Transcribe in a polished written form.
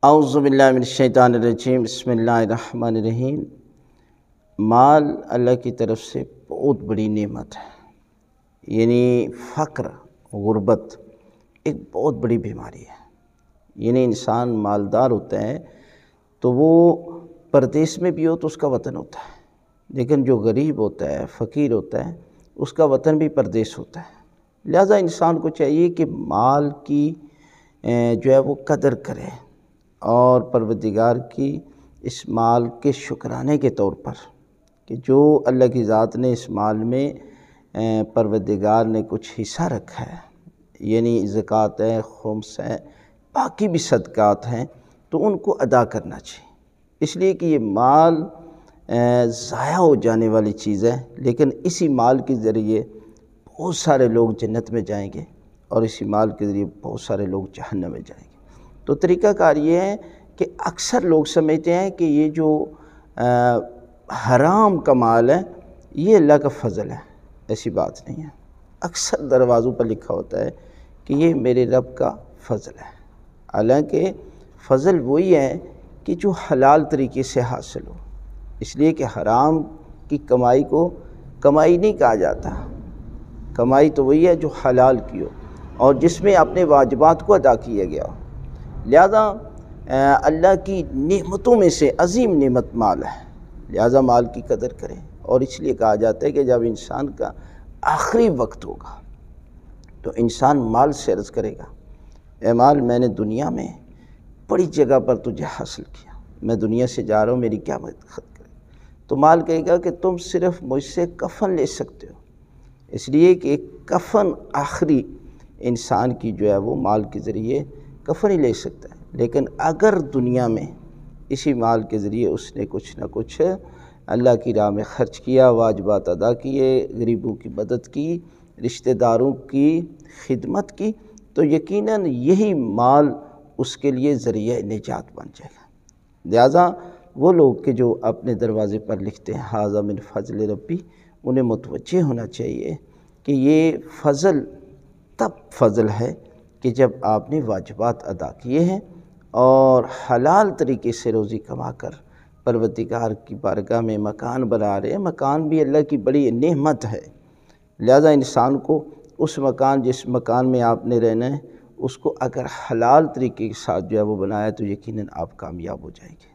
اعوذ باللہ من الشیطان الرجیم، بسم اللہ الرحمن الرحیم۔ مال اللہ کی طرف سے بہت بڑی نعمت ہے، یعنی فقر، غربت ایک بہت بڑی بیماری ہے۔ یعنی انسان مالدار ہوتا ہے تو وہ پردیس میں بھی ہو تو اس کا وطن ہوتا ہے، لیکن جو غریب ہوتا ہے، فقیر ہوتا ہے، اس کا وطن بھی پردیس ہوتا ہے۔ لہٰذا انسان کو چاہیے کہ مال کی جو ہے وہ قدر کرے، اور پروردگار کی اس مال کے شکرانے کے طور پر کہ جو اللہ کی ذات نے اس مال میں پروردگار نے کچھ حصہ رکھا ہے، یعنی زکوٰۃ ہے، خمس ہے، باقی بھی صدقات ہیں، تو ان کو ادا کرنا چاہیے، اس لیے کہ یہ مال ضائع ہو جانے والی چیز ہے، لیکن اسی مال کے ذریعے بہت سارے لوگ جنت میں جائیں گے اور اسی مال کے ذریعے بہت سارے لوگ جہنم میں جائیں گے۔ تو طریقہ کار یہ ہے کہ اکثر لوگ سمجھتے ہیں کہ یہ جو حرام کا مال ہے یہ اللہ کا فضل ہے، ایسی بات نہیں ہے۔ اکثر دروازوں پر لکھا ہوتا ہے کہ یہ میرے رب کا فضل ہے، حالانکہ فضل وہی ہے کہ جو حلال طریقے سے حاصل ہو، اس لیے کہ حرام کی کمائی کو کمائی نہیں کہا جاتا۔ کمائی تو وہی ہے جو حلال کی ہو اور جس میں اپنے واجبات کو ادا کیا گیا ہو۔ لہذا اللہ کی نعمتوں میں سے عظیم نعمت مال ہے، لہذا مال کی قدر کریں۔ اور اس لیے کہا جاتا ہے کہ جب انسان کا آخری وقت ہوگا تو انسان مال سے عرض کرے گا، اے مال، میں نے دنیا میں بڑی جگہ پر تجھے حاصل کیا، میں دنیا سے جا رہا ہوں، میری کیا مدد کرے؟ تو مال کہے گا کہ تم صرف مجھ سے کفن لے سکتے ہو، اس لیے کہ ایک کفن آخری انسان کی جو ہے وہ مال کے ذریعے کفن ہی لے سکتا ہے، لیکن اگر دنیا میں اسی مال کے ذریعے اس نے کچھ نہ کچھ اللہ کی راہ میں خرچ کیا، واجبات ادا کیے، غریبوں کی مدد کی، رشتہ داروں کی خدمت کی، تو یقیناً یہی مال اس کے لیے ذریعہ نجات بن جائے گا۔ لہٰذا وہ لوگ کہ جو اپنے دروازے پر لکھتے ہیں ھذا من فضل ربی، انہیں متوجہ ہونا چاہیے کہ یہ فضل تب فضل ہے کہ جب آپ نے واجبات ادا کیے ہیں اور حلال طریقے سے روزی کما کر پروردگار کی بارگاہ میں مکان بنا رہے ہیں۔ مکان بھی اللہ کی بڑی نعمت ہے، لہذا انسان کو اس مکان، جس مکان میں آپ نے رہنا ہے، اس کو اگر حلال طریقے کے ساتھ جو ہے وہ بنایا تو یقیناً آپ کامیاب ہو جائیں گے۔